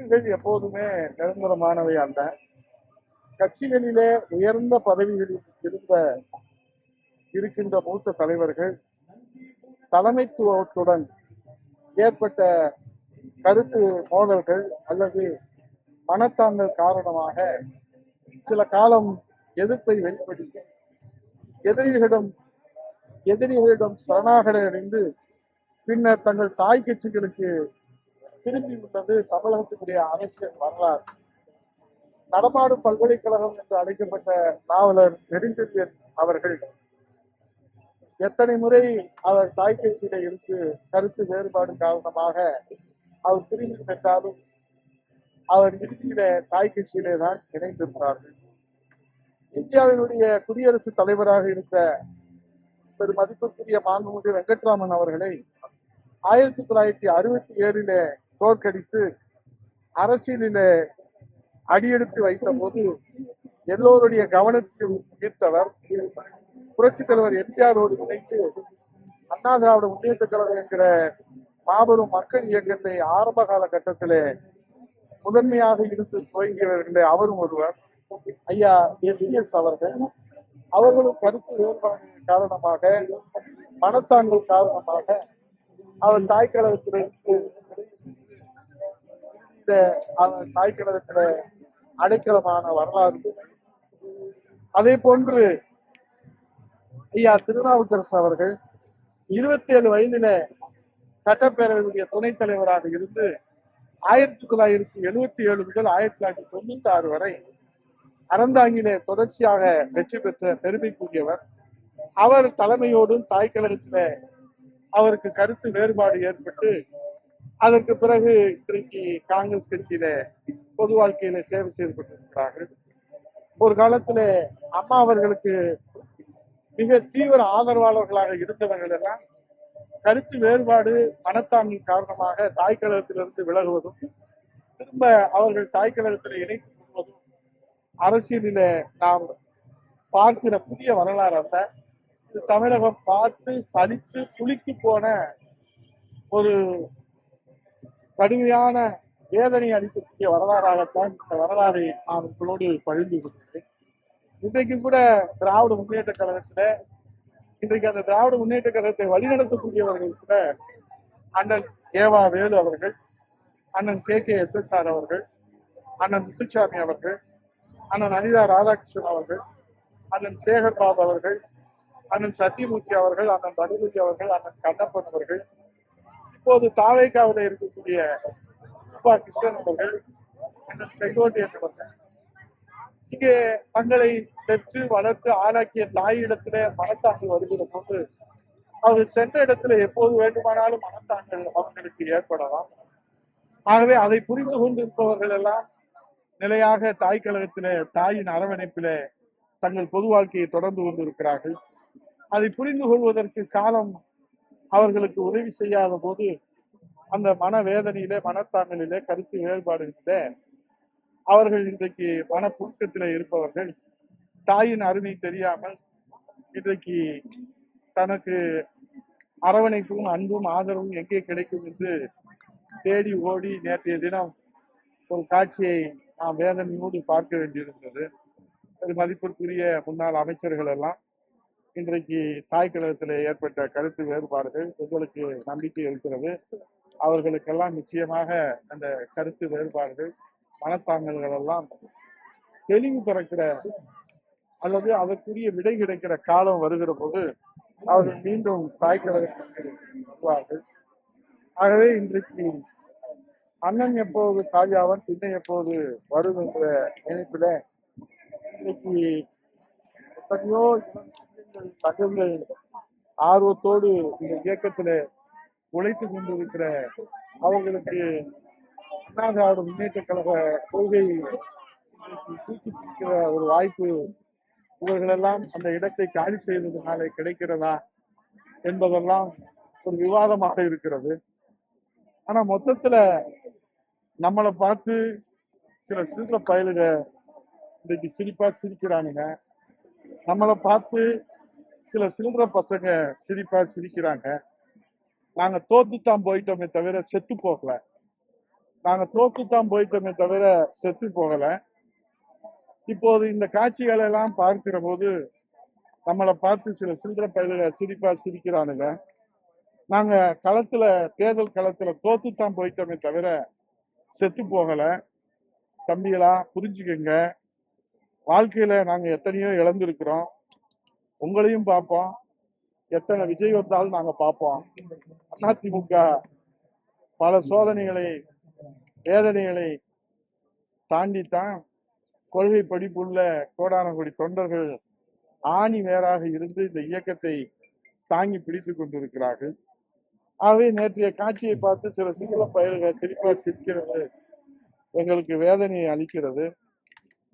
கட்சிகள் எப்போதுமே நிரந்தரமானவை அல்ல. கட்சிகளிலே உயர்ந்த பதவிகளில் இருக்கின்ற மூத்த தலைவர்கள் தலைமைத்துவத்துடன் ஏற்பட்ட கருத்து மோதல்கள் அல்லது மனத்தாங்கல் காரணமாக சில காலம் எதிர்ப்பை வெளிப்படுத்தி எதிரிகளிடம் சரணாகலை அடைந்து பின்னர் தங்கள் தாய் கட்சிகளுக்கு திரும்பி உள்ளது தமிழகத்தினுடைய அரசியல் வரலாறு. நடமாடும் பல்கலைக்கழகம் என்று அழைக்கப்பட்ட நாவலர் நெடுஞ்செழியன் அவர்கள் எத்தனை முறை அவர் தாய் கட்சியில இருந்து கருத்து வேறுபாடு காரணமாக அவர் பிரிந்து சென்றாலும் அவர் இறுதியில தாய் கட்சியிலே தான் இணைந்திருக்கிறார்கள். இந்தியாவினுடைய குடியரசுத் தலைவராக இருந்த பெருமதிப்புக்குரிய மாண்புமிகு வெங்கட்ராமன் அவர்களை 1967 தோற்கடித்து அரசியலில அடியெடுத்து வைத்த போது எல்லோருடைய கவனத்தையும் ஈர்த்தவர் புரட்சித் தலைவர் எம்ஜிஆரோடு இணைந்து அண்ணா திராவிட முன்னேற்ற கழகம் என்கிற மாபெரும் மக்கள் இயக்கத்தை ஆரம்ப கால கட்டத்திலே முதன்மையாக இருந்து துவங்கியவர்களே அவரும் ஒருவர். ஐயா எஸ் அவர்களும் கருத்து வேறுபாடு காரணமாக மனத்தாங்கல் காரணமாக அவர் தாய் கழகத்திலிருந்து அவர் தாய் கழகத்தில அடைக்கலமான வரலாறு. அதே போன்று ஐயா திருநாவுக்கரசு அவர்கள் 27 வயதில சட்டப்பேரவையுடைய துணைத் தலைவராக இருந்து 1977 முதல் 1996 வரை அறந்தாங்கிலே தொடர்ச்சியாக வெற்றி பெற்ற பெருமைக்குரியவர். அவர் தலைமையோடும் தாய் கழகத்தில அவருக்கு கருத்து வேறுபாடு ஏற்பட்டு அதற்கு பிறகு இன்றைக்கு காங்கிரஸ் கட்சியில பொது வாழ்க்கையில சேவை செய்து கொண்டிருக்கிறார்கள். ஒரு காலத்துல அம்மா அவர்களுக்கு மிக தீவிர ஆதரவாளர்களாக இருந்தவர்கள் எல்லாம் கருத்து வேறுபாடு மனத்தாங்கல் காரணமாக தாய் கழகத்திலிருந்து விலகுவதும் திரும்ப அவர்கள் தாய் கழகத்தில் இணைத்துக் கொள்வதும் அரசியலில நாம் பார்க்கிற புதிய வரலாறு அல்ல. இது தமிழகம் பார்த்து சலித்து புளிக்கு போன ஒரு கடுமையான வேதனை அளிக்கக்கூடிய வரலாறாகத்தான் இந்த வரலாறை நான் உங்களோடு பகிர்ந்து கொள்கிறேன். இன்றைக்கு கூட திராவிட முன்னேற்ற கழகத்துல இன்றைக்கு அந்த திராவிட முன்னேற்ற கழகத்தை வழிநடத்தக்கூடியவர்கள் கூட அண்ணன் ஏவா வேலு அவர்கள், அண்ணன் KKSSR அவர்கள், அண்ணன் முத்துசாமி அவர்கள், அண்ணன் அனிதா ராதாகிருஷ்ணன் அவர்கள், அண்ணன் சேகர் பாபு அவர்கள், அண்ணன் சத்தியமூர்த்தி அவர்கள், அண்ணன் ரகுபதி அவர்கள், அண்ணன் கண்ணப்பன் அவர்கள், இப்போது தாவேக்காவில் இருக்கக்கூடிய கிருஷ்ணன் அவர்கள், அண்ணன் செங்கோட்டையன் அவர்கள் இங்கே தங்களை பெற்று வளர்த்து ஆளாக்கிய தாயிடத்துல மனத்தாங்கல் வருகிற போது அவர்கள் சென்ற இடத்துல எப்போது வேண்டுமானாலும் மனத்தாங்கல் அவர்களுக்கு ஏற்படலாம். ஆகவே அதை புரிந்து கொண்டிருப்பவர்கள் எல்லாம் நிலையாக தாய் கழகத்தில தாயின் அரவணைப்பில தங்கள் பொது வாழ்க்கையை தொடர்ந்து கொண்டிருக்கிறார்கள். அதை புரிந்து கொள்வதற்கு காலம் அவர்களுக்கு உதவி செய்யாத போது அந்த மனவேதனையிலே மனத்தாங்கலிலே கருத்து வேறுபாடுகளிலே அவர்கள் இன்றைக்கு மனப்புழுக்கத்திலே இருப்பவர்கள் தாயின் அருமை தெரியாமல் இன்றைக்கு தனக்கு அரவணைப்பும் அன்பும் ஆதரவும் எங்கே கிடைக்கும் என்று தேடி ஓடி நேற்றைய தினம் ஒரு காட்சியை நாம் வேதனையோடு பார்க்க வேண்டியிருந்தது. ஒரு மதிப்பிற்குரிய முன்னாள் அமைச்சர்கள் எல்லாம் இன்றைக்கு தாய் கழகத்தில் ஏற்பட்ட கருத்து வேறுபாடுகள் எங்களுக்கு நம்பிக்கை இருக்கிறது. அவர்களுக்கெல்லாம் நிச்சயமாக அந்த கருத்து வேறுபாடுகள் மனத்தாங்கல்கள் எல்லாம் தெளிவு பிறக்கிற அல்லது அதற்குரிய விடை கிடைக்கிற காலம் வருகிற போது அவர்கள் மீண்டும் தாய் கழகத்திற்கு வருவார்கள். ஆகவே இன்றைக்கு அண்ணன் எப்போது தாயாவன் பின்ன எப்போது வரும் என்ற நினைப்பில இன்னைக்கு எத்தனையோ தகவல்கள் ஆர்வத்தோடு இந்த இயக்கத்துல உழைத்து கொண்டிருக்கிற அவர்களுக்கு அண்ணா திராவிட முன்னேற்ற கழக கொள்கை தூக்கி பிடிக்கிற ஒரு வாய்ப்பு இவர்களெல்லாம் அந்த இடத்தை காலி செய்வதனாலே கிடைக்கிறதா என்பதெல்லாம் ஒரு விவாதமாக இருக்கிறது. ஆனா மொத்தத்துல நம்மளை பார்த்து சில சில்லற பயலுக இன்னைக்கு சிரிப்பா சிரிக்கிறானுங்க. நம்மளை பார்த்து சில சில்லற பசங்க சிரிப்பா சிரிக்கிறாங்க. நாங்க தோத்துத்தான் போயிட்டோமே தவிர செத்து போகல. நாங்க தோத்துத்தான் போயிட்டோமே தவிர செத்து போகல. இப்போது இந்த காட்சிகளை எல்லாம் பார்க்கிற போது நம்மளை பார்த்து சில சில்லற பயில சிரிப்பா சிரிக்கிறானுங்க. நாங்க தேர்தல் களத்துல தோத்துத்தான் போயிட்டோமே தவிர செத்து போகல. தம்பிகளா புரிஞ்சுக்கங்க, வாழ்க்கையில நாங்க எத்தனையோ இழந்திருக்கிறோம். உங்களையும் பார்ப்போம், எத்தனை விஜய் வந்தாலும் நாங்க பார்ப்போம். அதிமுக பல சோதனைகளை வேதனைகளை தாண்டித்தான் கொள்கை படிப்புள்ள கோடான கோடி தொண்டர்கள் ஆணி வேறாக இருந்து இந்த இயக்கத்தை தாங்கி பிடித்துக் கொண்டிருக்கிறார்கள். ஆகவே நேற்றைய காட்சியை பார்த்து சில சிங்கள பயல்கள் சிரிப்பா சிரிக்கிறது எங்களுக்கு வேதனையை அளிக்கிறது.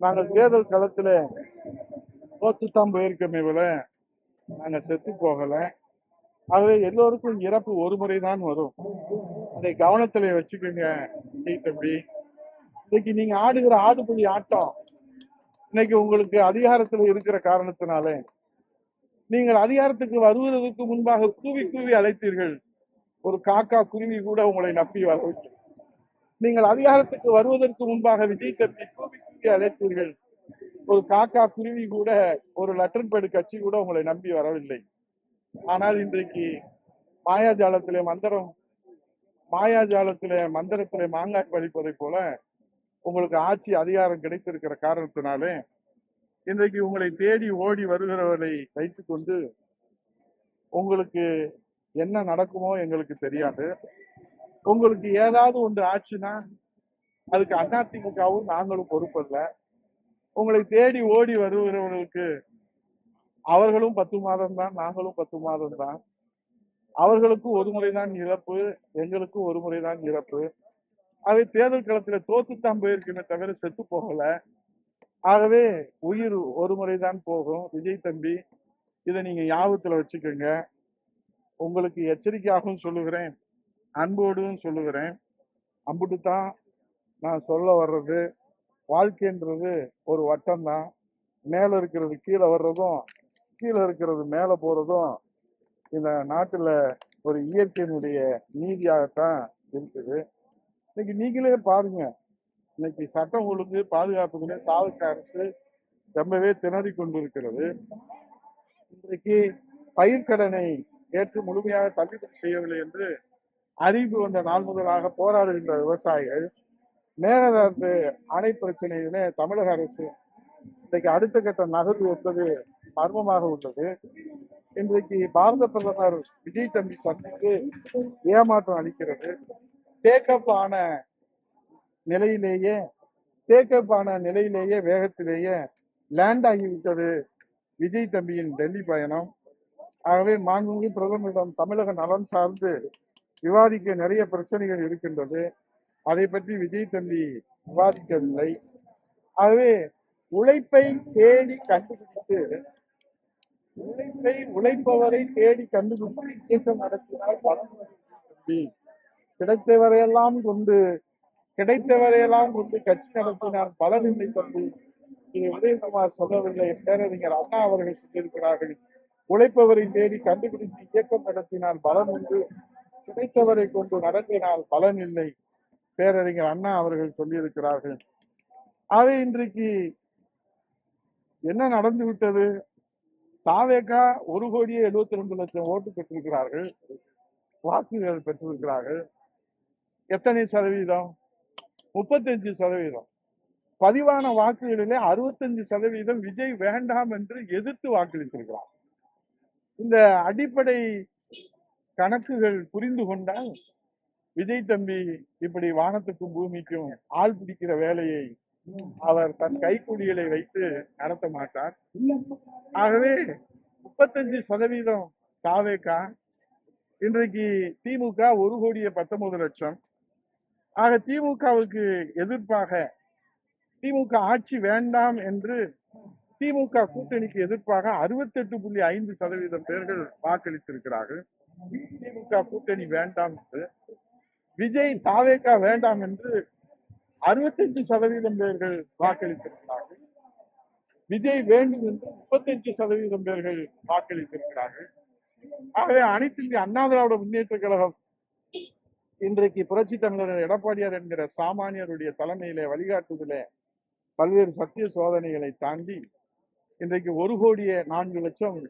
நாங்கள் தேர்தல் களத்துல தோத்துத்தான் போயிருக்கோமே போல நாங்க செத்து போகல. ஆகவே எல்லோருக்கும் இறப்பு ஒரு முறைதான் வரும். அதை கவனத்துல வச்சுக்கோங்க தம்பி. இன்னைக்கு நீங்க ஆடுகிற ஆடுபுலி ஆட்டம் இன்னைக்கு உங்களுக்கு அதிகாரத்துல இருக்கிற காரணத்தினாலே நீங்கள் அதிகாரத்துக்கு வருவதற்கு முன்பாக கூவி கூவி அழைத்தீர்கள். ஒரு காக்கா குருவி கூட உங்களை நம்பி வரவில்லை. நீங்கள் அதிகாரத்துக்கு வருவதற்கு முன்பாக விஜய் தம்பி கூவி கூவி அழைத்தீர்கள். ஒரு காக்கா குருவி கூட, ஒரு லெட்டர் பேடு கட்சி கூட உங்களை நம்பி வரவில்லை. ஆனால் இன்றைக்கு மாயாஜாலத்திலே மந்திரத்திலே மாங்காய் பழிப்பதை போல உங்களுக்கு ஆட்சி அதிகாரம் கிடைத்திருக்கிற காரணத்தினாலே இன்றைக்கு உங்களை தேடி ஓடி வருகிறவர்களை வைத்துக் கொண்டு உங்களுக்கு என்ன நடக்குமோ எங்களுக்கு தெரியாது. உங்களுக்கு ஏதாவது ஒன்று ஆச்சுன்னா அதுக்கு அதிமுகவும் நாங்களும் பொறுப்பல்ல. உங்களை தேடி ஓடி வருகிறவர்களுக்கு அவர்களும் 10 மாதம் தான், நாங்களும் 10 மாதம் தான். அவர்களுக்கும் ஒரு முறைதான் இறப்பு, எங்களுக்கும் ஒரு முறைதான் இறப்பு. அவை தேர்தல் களத்துல தோத்துத்தான் போயிருக்குமே தவிர செத்து போகல. ஆகவே உயிர் ஒரு முறைதான் போகும். விஜய் தம்பி, இதை நீங்க ஞாபகத்துல வச்சுக்கோங்க. உங்களுக்கு எச்சரிக்கையாகவும் சொல்லுகிறேன், அன்போடும் சொல்லுகிறேன். அம்புட்டுத்தான் நான் சொல்ல வர்றது. வாழ்க்கைன்றது ஒரு வட்டம் தான். மேல இருக்கிறது கீழே வர்றதும், கீழே இருக்கிறது மேல போறதும் இந்த நாட்டுல ஒரு இயற்கையினுடைய நீதியாகத்தான் இருக்குது. இன்னைக்கு நீங்களே பாருங்க, இன்னைக்கு சட்டம் ஒழுங்கு பாதுகாப்புகளே தாவக அரசு ரொம்பவே திணறி கொண்டிருக்கிறது. இன்றைக்கு பயிர்க்கடனை ஏற்று முழுமையாக தள்ளுபடி செய்யவில்லை என்று அறிவிப்பு வந்த நாள் முதலாக போராடுகின்ற விவசாயிகள், மேகதாது அணை பிரச்சனையிலே தமிழக அரசு இன்றைக்கு அடுத்த கட்ட நகர்வு என்பது மர்மமாக உள்ளது. இன்றைக்கு பாரத பிரதமர் விஜய் தம்பி சந்தித்து ஏமாற்றம் அளிக்கிறது. டேக்கப் ஆன நிலையிலேயே வேகத்திலேயே லேண்ட் ஆகிவிட்டது விஜய் தம்பியின் டெல்லி பயணம். ஆகவே மாண்புமிகு பிரதமரிடம் தமிழக நலன் சார்ந்து விவாதிக்க நிறைய பிரச்சனைகள் இருக்கின்றது. அதை பற்றி விஜய் தம்பி விவாதிக்கவில்லை. ஆகவே உழைப்பை தேடி கண்டுபிடித்து உழைப்பவரை தேடி கண்டுபிடித்து இயக்கம் நடத்தினால் பலம் தம்பி. கிடைத்தவரையெல்லாம் கொண்டு கட்சி நடத்தினால் பலன் இல்லை தம்பி. இது உதயகுமார் சொல்லவில்லை, பேரறிஞர் அண்ணா அவர்கள் சொல்லியிருக்கிறார்கள். உழைப்பவரை தேடி கண்டுபிடித்து இயக்கம் நடத்தினால் பலன் உண்டு, கிடைத்தவரை கொண்டு நடத்தினால் பலன் இல்லை, பேரறிஞர் அண்ணா அவர்கள் சொல்லியிருக்கிறார்கள். ஆக இன்றைக்கு என்ன நடந்து விட்டது? தாவேகா 1,72,00,000 ஓட்டு பெற்றிருக்கிறார்கள், வாக்குகள் பெற்றிருக்கிறார்கள். எத்தனை சதவீதம்? 35%. பதிவான வாக்குகளிலே 65% விஜய் வேண்டாம் என்று எதிர்த்து வாக்களித்திருக்கிறார். இந்த அடிப்படை கணக்குகள் புரிந்து கொண்டால் விஜய் தம்பி இப்படி வானத்துக்கும் பூமிக்கும் ஆள் பிடிக்கிற வேலையை அவர் தன் கைக்குடிகளை வைத்து நடத்த மாட்டார். ஆகவே 35% தாவேகா, இன்றைக்கு திமுக 1,19,00,000. ஆக திமுகவுக்கு எதிர்ப்பாக, திமுக ஆட்சி வேண்டாம் என்று திமுக கூட்டணிக்கு எதிர்ப்பாக 68.5% பேர்கள் வாக்களித்திருக்கிறார்கள். திமுக கூட்டணி வேண்டாம் என்று. விஜய் தாவேகா வேண்டாம் என்று 65% பேர்கள் வாக்களித்திருக்கிறார்கள். விஜய் வேண்டும் என்று 35% பேர்கள் வாக்களித்திருக்கிறார்கள். ஆகவே அனைத்து இந்திய அண்ணா திராவிட முன்னேற்ற கழகம் இன்றைக்கு புரட்சி தமிழர் எடப்பாடியார் என்கிற சாமானியருடைய தலைமையிலே வழிகாட்டுதலே பல்வேறு சத்திய சோதனைகளை தாண்டி இன்றைக்கு 1,04,00,000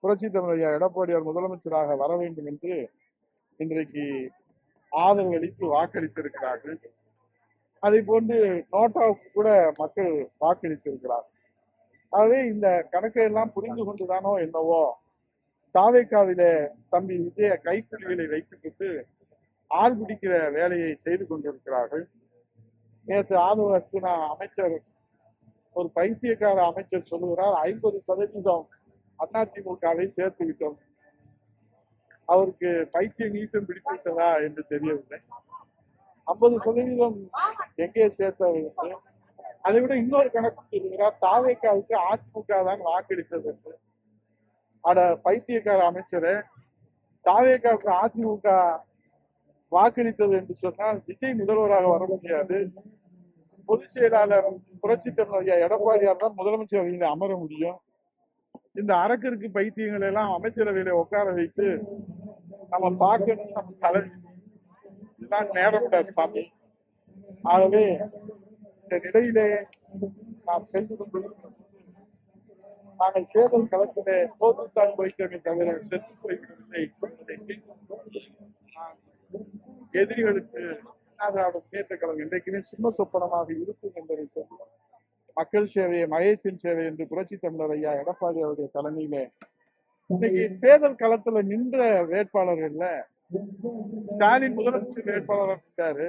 புரட்சி தமிழர் எடப்பாடியார் முதலமைச்சராக வர வேண்டும் என்று இன்றைக்கு ஆதரவு அளித்து வாக்களித்திருக்கிறார்கள். அதை போன்று நோட்டாவுக்கு கூட மக்கள் வாக்களித்திருக்கிறார்கள். ஆகவே இந்த கணக்கை எல்லாம் புரிந்து கொண்டுதானோ என்னவோ தாவேக்காவில தம்பி விஜய கைக்குலிகளை வைத்துவிட்டு ஆள் பிடிக்கிற வேலையை செய்து கொண்டிருக்கிறார்கள். நேற்று ஆதவ அர்ஜுனா அமைச்சர், ஒரு பைத்தியக்கார அமைச்சர் சொல்லுகிறார் 50% அதிமுகவை சேர்த்து விட்டோம். அவருக்கு பைத்திய நீட்டம் பிடித்து விட்டதா என்று தெரியவில்லை. 50% எங்கே சேர்த்தது என்று, அதை விட இன்னொரு கணக்கு சொல்லுகிறார் தாவேக்காவுக்கு அதிமுக தான் வாக்களித்தது என்று. அட பைத்தியக்கார அமைச்சரை, தாவேக்காவுக்கு அதிமுக வாக்களித்தது என்று சொன்னால் விஜய் முதல்வராக வர முடியாது. பொதுச் செயலாளர் புரட்சி தமிழர் எடப்பாடியார் தான் முதலமைச்சர் அவையில அமர முடியும். இந்த அரக்கிற்கு பைத்தியங்கள் எல்லாம் அமைச்சரவையில உட்கார வைத்து நம்ம பார்க்கணும், நம்ம தலைவி இதுதான் நேரமிட சாமி. ஆகவே இந்த நிலையிலே நாம் சென்று கொண்டிருக்கிற நாங்கள் தேர்தல் களத்திலே தோற்றுத்தான் போய்த்தமே தவிர செத்து போய்விடவில்லை என்பதை எதிரிகளுக்கு முன்னேற்ற கழகம் இன்றைக்குமே சிம்ம சொப்பனமாக இருக்கும் என்பதை சொல்லி மக்கள் சேவையை மகேஷின் சேவை என்று புரட்சி தமிழர் ஐயா எடப்பாடி அவருடைய தலைமையில இன்னைக்கு தேர்தல் களத்துல நின்ற வேட்பாளர்கள்ல ஸ்டாலின் முதலமைச்சர் வேட்பாளராக இருக்காரு.